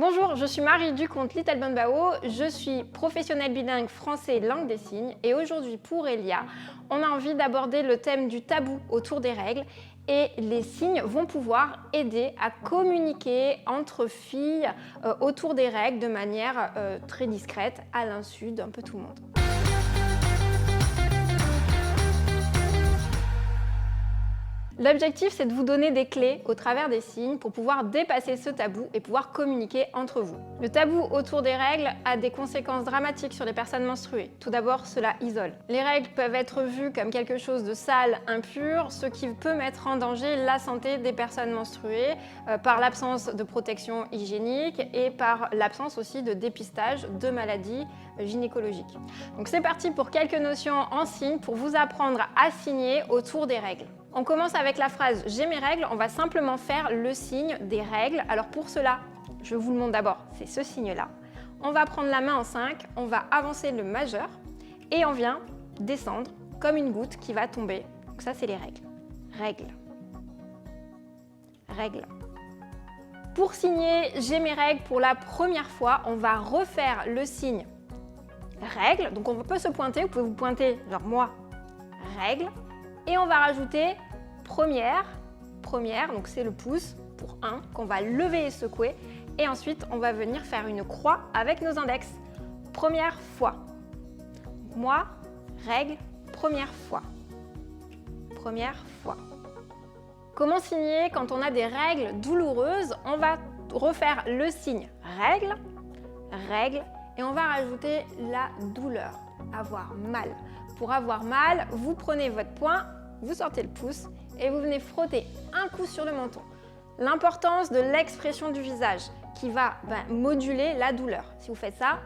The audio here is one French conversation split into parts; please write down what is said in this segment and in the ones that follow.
Bonjour, je suis Marie du compte Little Bun Bao. Je suis professionnelle bilingue français langue des signes et aujourd'hui pour Elia, on a envie d'aborder le thème du tabou autour des règles et les signes vont pouvoir aider à communiquer entre filles autour des règles de manière très discrète à l'insu d'un peu tout le monde. L'objectif, c'est de vous donner des clés au travers des signes pour pouvoir dépasser ce tabou et pouvoir communiquer entre vous. Le tabou autour des règles a des conséquences dramatiques sur les personnes menstruées. Tout d'abord, cela isole. Les règles peuvent être vues comme quelque chose de sale, impur, ce qui peut mettre en danger la santé des personnes menstruées par l'absence de protection hygiénique et par l'absence aussi de dépistage de maladies gynécologiques. Donc c'est parti pour quelques notions en signes pour vous apprendre à signer autour des règles. On commence avec la phrase « j'ai mes règles », on va simplement faire le signe des règles. Alors pour cela, je vous le montre d'abord, c'est ce signe-là. On va prendre la main en 5, on va avancer le majeur et on vient descendre comme une goutte qui va tomber. Donc ça, c'est les règles. Règles. Règles. Pour signer « j'ai mes règles » pour la première fois, on va refaire le signe règle. Donc on peut se pointer, vous pouvez vous pointer genre moi, règle. Et on va rajouter première, donc c'est le pouce pour 1 qu'on va lever et secouer. Et ensuite, on va venir faire une croix avec nos index. Première fois. Moi, règle, première fois. Première fois. Comment signer quand on a des règles douloureuses? On va refaire le signe règle, règle, et on va rajouter la douleur, avoir mal. Pour avoir mal, vous prenez votre poing, vous sortez le pouce et vous venez frotter un coup sur le menton. L'importance de l'expression du visage qui va moduler la douleur. Si vous faites ça,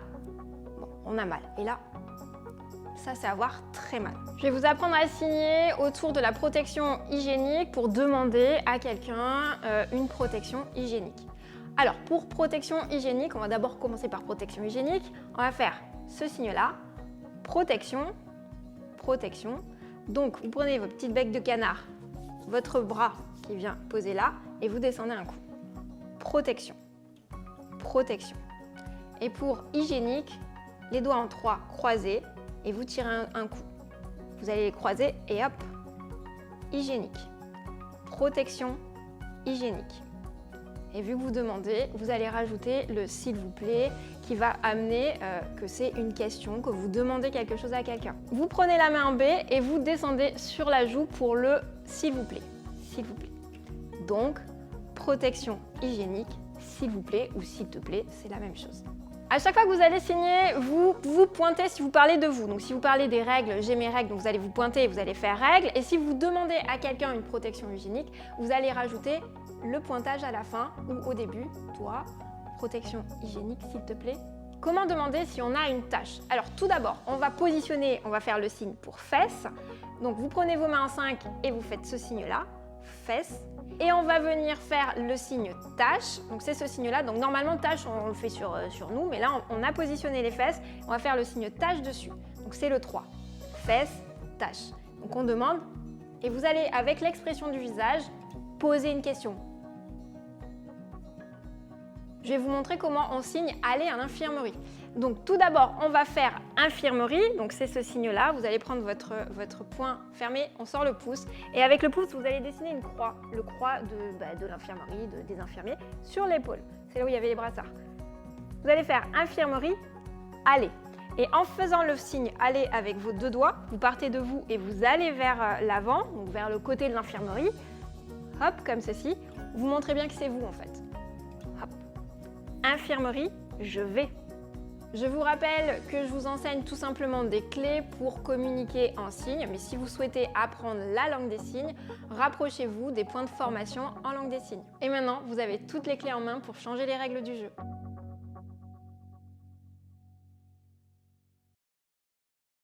bon, on a mal. Et là, ça c'est avoir très mal. Je vais vous apprendre à signer autour de la protection hygiénique pour demander à quelqu'un une protection hygiénique. Alors pour protection hygiénique, on va d'abord commencer par protection hygiénique. On va faire ce signe-là, protection, protection. Donc, vous prenez votre petite bec de canard, votre bras qui vient poser là, et vous descendez un coup. Protection. Protection. Et pour hygiénique, les doigts en 3 croisés, et vous tirez un coup. Vous allez les croiser, et hop, hygiénique. Protection, hygiénique. Et vu que vous demandez, vous allez rajouter le « s'il vous plaît » qui va amener que c'est une question, que vous demandez quelque chose à quelqu'un. Vous prenez la main en B et vous descendez sur la joue pour le « s'il vous plaît ». S'il vous plaît. Donc, protection hygiénique, s'il vous plaît ou s'il te plaît, c'est la même chose. À chaque fois que vous allez signer, vous vous pointez si vous parlez de vous. Donc si vous parlez des règles, j'ai mes règles, donc vous allez vous pointer et vous allez faire règles. Et si vous demandez à quelqu'un une protection hygiénique, vous allez rajouter le pointage à la fin ou au début, toi, protection hygiénique s'il te plaît. Comment demander si on a une tache? Alors tout d'abord, on va positionner, on va faire le signe pour fesses. Donc vous prenez vos mains en 5 et vous faites ce signe-là, fesses. Et on va venir faire le signe tache, donc c'est ce signe-là. Donc normalement tache, on le fait sur nous, mais là on a positionné les fesses, on va faire le signe tache dessus. Donc c'est le 3, fesses, tache. Donc on demande, et vous allez avec l'expression du visage, poser une question. Je vais vous montrer comment on signe aller à l'infirmerie. Donc tout d'abord, on va faire infirmerie, donc c'est ce signe-là. Vous allez prendre votre poing fermé, on sort le pouce. Et avec le pouce, vous allez dessiner une croix, le croix de l'infirmerie, des infirmiers, sur l'épaule. C'est là où il y avait les brassards. Vous allez faire infirmerie, aller. Et en faisant le signe aller avec vos 2 doigts, vous partez de vous et vous allez vers l'avant, donc vers le côté de l'infirmerie. Hop, comme ceci. Vous montrez bien que c'est vous en fait. Hop. Infirmerie, je vais. Je vous rappelle que je vous enseigne tout simplement des clés pour communiquer en signes, mais si vous souhaitez apprendre la langue des signes, rapprochez-vous des points de formation en langue des signes. Et maintenant, vous avez toutes les clés en main pour changer les règles du jeu.